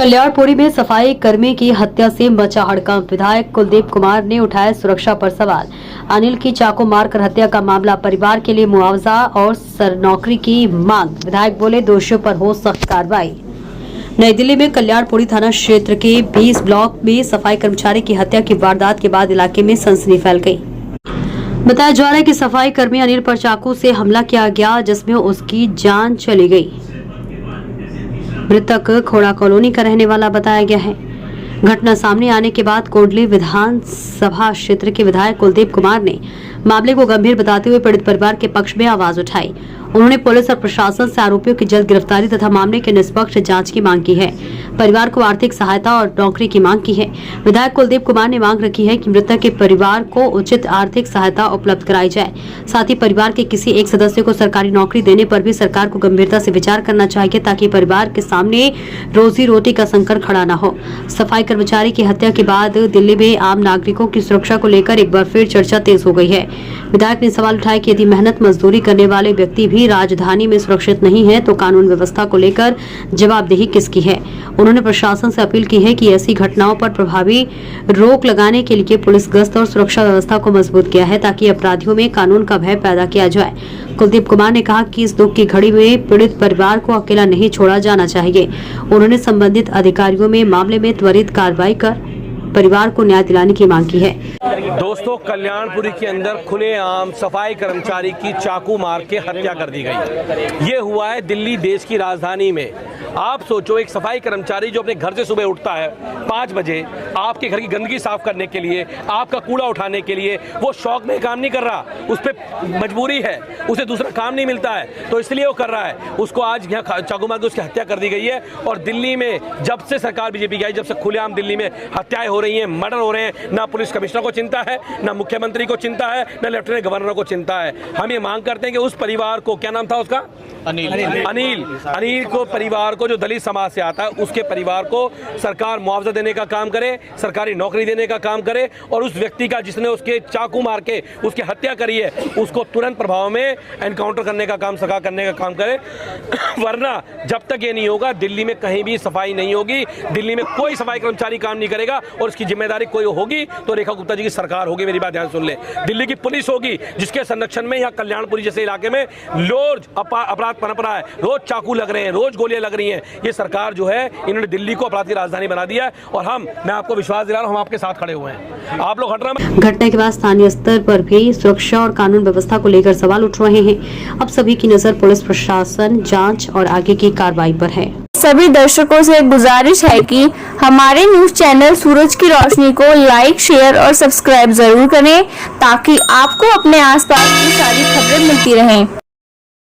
कल्याणपुरी में सफाई कर्मी की हत्या से मचा हड़कंप। विधायक कुलदीप कुमार ने उठाया सुरक्षा पर सवाल। अनिल की चाकू मारकर हत्या का मामला, परिवार के लिए मुआवजा और सरनौकरी की मांग। विधायक बोले, दोषियों पर हो सख्त कार्रवाई। नई दिल्ली में कल्याणपुरी थाना क्षेत्र के 20 ब्लॉक में सफाई कर्मचारी की हत्या की वारदात के बाद इलाके में सनसनी फैल गई। बताया जा रहा है कि सफाई कर्मी अनिल पर चाकू से हमला किया गया, जिसमें उसकी जान चली गई। मृतक खोड़ा कॉलोनी का रहने वाला बताया गया है। घटना सामने आने के बाद कोंडली विधानसभा क्षेत्र के विधायक कुलदीप कुमार ने मामले को गंभीर बताते हुए पीड़ित परिवार के पक्ष में आवाज उठाई। उन्होंने पुलिस और प्रशासन से आरोपियों की जल्द गिरफ्तारी तथा मामले के निष्पक्ष जांच की मांग की है। परिवार को आर्थिक सहायता और नौकरी की मांग की है। विधायक कुलदीप कुमार ने मांग रखी है कि मृतक के परिवार को उचित आर्थिक सहायता उपलब्ध कराई जाए। साथ ही परिवार के किसी एक सदस्य को सरकारी नौकरी देने पर भी सरकार को गंभीरता से विचार करना चाहिए, ताकि परिवार के सामने रोजी रोटी का संकट खड़ा न हो। सफाई कर्मचारी की हत्या के बाद दिल्ली में आम नागरिकों की सुरक्षा को लेकर एक बार फिर चर्चा तेज हो गई है। विधायक ने सवाल उठाया कि यदि मेहनत मजदूरी करने वाले व्यक्ति भी राजधानी में सुरक्षित नहीं है, तो कानून व्यवस्था को लेकर जवाबदेही किसकी है। उन्होंने प्रशासन से अपील की है कि ऐसी घटनाओं पर प्रभावी रोक लगाने के लिए पुलिस गश्त और सुरक्षा व्यवस्था को मजबूत किया है, ताकि अपराधियों में कानून का भय पैदा किया जाए। कुलदीप कुमार ने कहा कि इस दुख की घड़ी में पीड़ित परिवार को अकेला नहीं छोड़ा जाना चाहिए। उन्होंने संबंधित अधिकारियों में मामले में त्वरित कार्रवाई कर परिवार को न्याय दिलाने की मांग की है। दोस्तों, कल्याणपुरी के अंदर खुलेआम सफाई कर्मचारी की चाकू मार के हत्या कर दी गई। ये हुआ है दिल्ली, देश की राजधानी में। आप सोचो, एक सफाई कर्मचारी जो अपने घर से सुबह उठता है 5 बजे आपके घर की गंदगी साफ करने के लिए, आपका कूड़ा उठाने के लिए, वो शौक में काम नहीं कर रहा, उस पर मजबूरी है, उसे दूसरा काम नहीं मिलता है, तो इसलिए वो कर रहा है। उसको आज यहाँ चाकू मार के उसकी हत्या कर दी गई है। और दिल्ली में जब से सरकार बीजेपी की आई, जब से खुलेआम दिल्ली में हत्याएं हो रही हैं, मर्डर हो रहे हैं, ना पुलिस कमिश्नर को चिंता है, ना मुख्यमंत्री को चिंता है, ना लेफ्टिनेंट गवर्नर को चिंता है। हम ये मांग करते हैं कि उस परिवार को, क्या नाम था उसका, अनिल को, परिवार को, जो दलित समाज से आता है, उसके परिवार को सरकार मुआवजा देने का काम करे, सरकारी नौकरी देने का काम करे, और उस व्यक्ति का जिसने उसके चाकू मार के उसकी हत्या करी है, उसको तुरंत प्रभाव में एनकाउंटर करने का काम, सजा करने का काम करे। वरना जब तक ये नहीं होगा, दिल्ली में कहीं भी सफाई नहीं होगी, दिल्ली में कोई सफाई कर्मचारी काम नहीं करेगा, और उसकी जिम्मेदारी कोई होगी तो रेखा गुप्ता जी की सरकार होगी। मेरी बात ध्यान सुन ले, दिल्ली की पुलिस होगी, जिसके संरक्षण में यहाँ कल्याणपुरी जैसे इलाके में रोज अपराध पनप रहा है, रोज चाकू लग रहे हैं, रोज गोलियां लग रही हैं। ये सरकार जो है, इन्होंने दिल्ली को अपराध की राजधानी बना दिया है। और मैं आपको विश्वास दिला रहा हूं, हम आपके साथ खड़े हुए हैं। आप लोग घटना के बाद स्थानीय स्तर पर भी सुरक्षा और कानून व्यवस्था को लेकर सवाल उठ रहे हैं। अब सभी की नजर पुलिस प्रशासन, जांच और आगे की कार्रवाई पर है। सभी दर्शकों से गुजारिश है कि हमारे न्यूज चैनल सूरज की रोशनी को लाइक, शेयर और सब्सक्राइब जरूर करें, ताकि आपको अपने आसपास की सारी खबरें मिलती रहें।